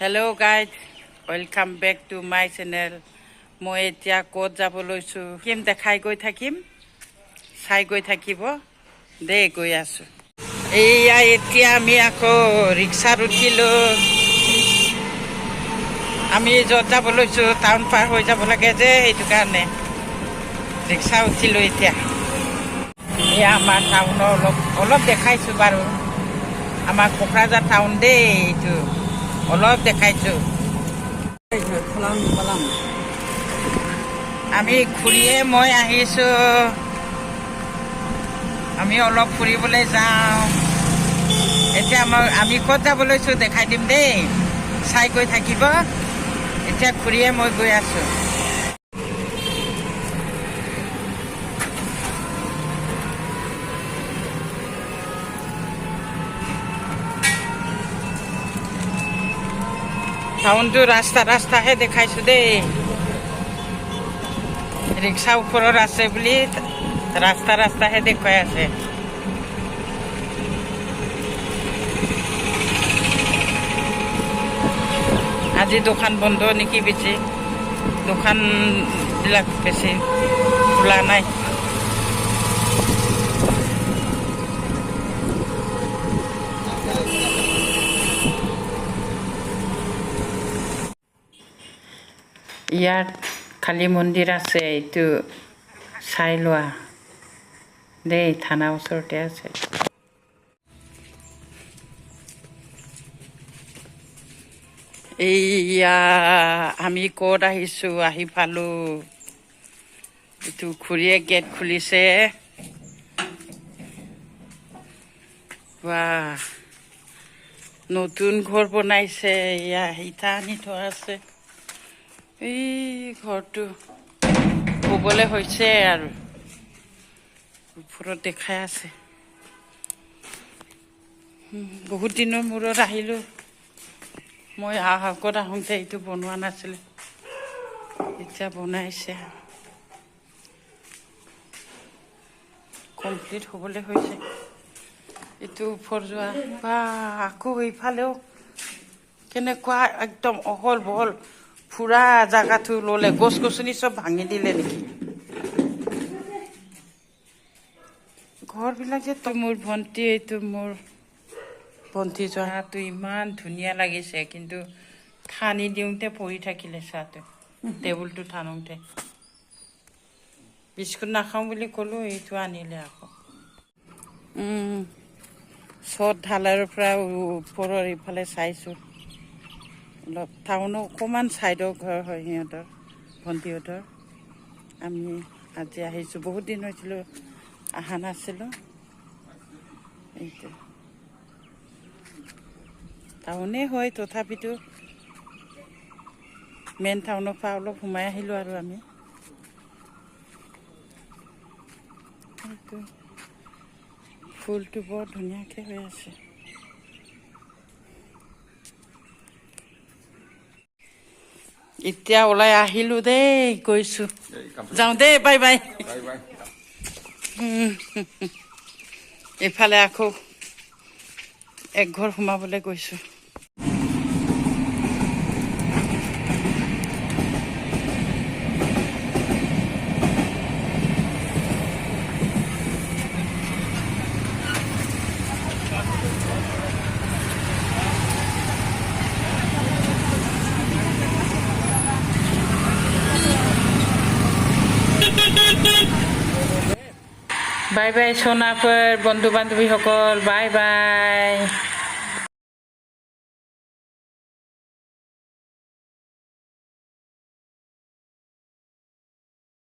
Hello' guys, welcome back to my channel. মই এতিয়া ক'ত যাব লৈছোঁ দেখাই গৈ থাকিম, চাই গৈ থাকিব দেই। গৈ আছোঁ। এইয়া এতিয়া আমি আকৌ ৰিক্সাত উঠিলোঁ। আমি য'ত যাব লৈছোঁ টাউন পাৰ হৈ যাব লাগে যে, সেইটো কাৰণে ৰিক্সা উঠিলোঁ এতিয়া। এয়া আমাৰ টাউনৰ অলপ দেখাইছোঁ বাৰু। আমাৰ কোকৰাঝাৰ টাউন দেই, এইটো অলপ দেখাইছোঁ। আমি ঘূৰিয়ে মই আহিছোঁ। আমি অলপ ফুৰিবলৈ যাওঁ এতিয়া। আমি ক'ত যাব লৈছোঁ দেখাই দিম দেই, চাই গৈ থাকিব। এতিয়া ঘূৰিয়ে মই গৈ আছোঁ। টাউনটো ৰাস্তাহে দেখাইছোঁ দেই। ৰিক্সা ওপৰত আছে বুলি ৰাস্তাহে দেখুৱাই আছে। আজি দোকান বন্ধ নেকি, বেছি দোকানবিলাক বেছি খোলা নাই। ইয়াত কালী মন্দিৰ আছে, এইটো চাই লোৱা দেই। থানা ওচৰতে আছে। এইয়া আমি ক'ত আহিছোঁ, আহি পালোঁ। এইটো খুৰীয়ে গেট খুলিছে। বাহ, নতুন ঘৰ বনাইছে। এয়া ইটা আনি থোৱা আছে। এই ঘৰটো শুবলৈ হৈছে আৰু ওপৰত দেখাই আছে। বহুত দিনৰ মূৰত আহিলোঁ। মই আগত আহোঁতে এইটো বনোৱা নাছিলে, এতিয়া বনাইছে। কমপ্লিট হ'বলৈ হৈছে। এইটো ওপৰ যোৱা বা আকৌ এইফালেও কেনেকুৱা একদম অহল বহল ফুৰা জাগাটো ল'লে। গছ গছনি চব ভাঙি দিলে নেকি ঘৰবিলাক যে। মোৰ ভণ্টি, এইটো মোৰ ভণ্টি জহাটো ইমান ধুনীয়া লাগিছে, কিন্তু ঠানি দিওঁতে পৰি থাকিলে চাহটো টেবুলটো ঠানোতে। বিস্কুট নাখাওঁ বুলি ক'লোঁ, এইটো আনিলে আকৌ। চট ঢালাৰ পৰা ওপৰৰ ইফালে চাইছোঁ। অলপ টাউনৰ অকণমান ছাইডৰ ঘৰ হয় সিহঁতৰ, ভণ্টিহঁতৰ। আমি আজি আহিছোঁ, বহুত দিন হৈছিলোঁ অহা নাছিলোঁ। এইটো টাউনেই হয়, তথাপিতো মেইন টাউনৰ পৰা অলপ সোমাই আহিলোঁ আৰু আমি। এইটো ফুলটো বৰ ধুনীয়াকৈ হৈ আছে। এতিয়া ওলাই আহিলোঁ দেই, গৈছোঁ। যাওঁ দেই, বাই বাই। এইফালে আকৌ একঘৰ সোমাবলৈ গৈছোঁ। বাই বাই সোনাপুৰ বন্ধু বান্ধৱীসকল, বাই বাই।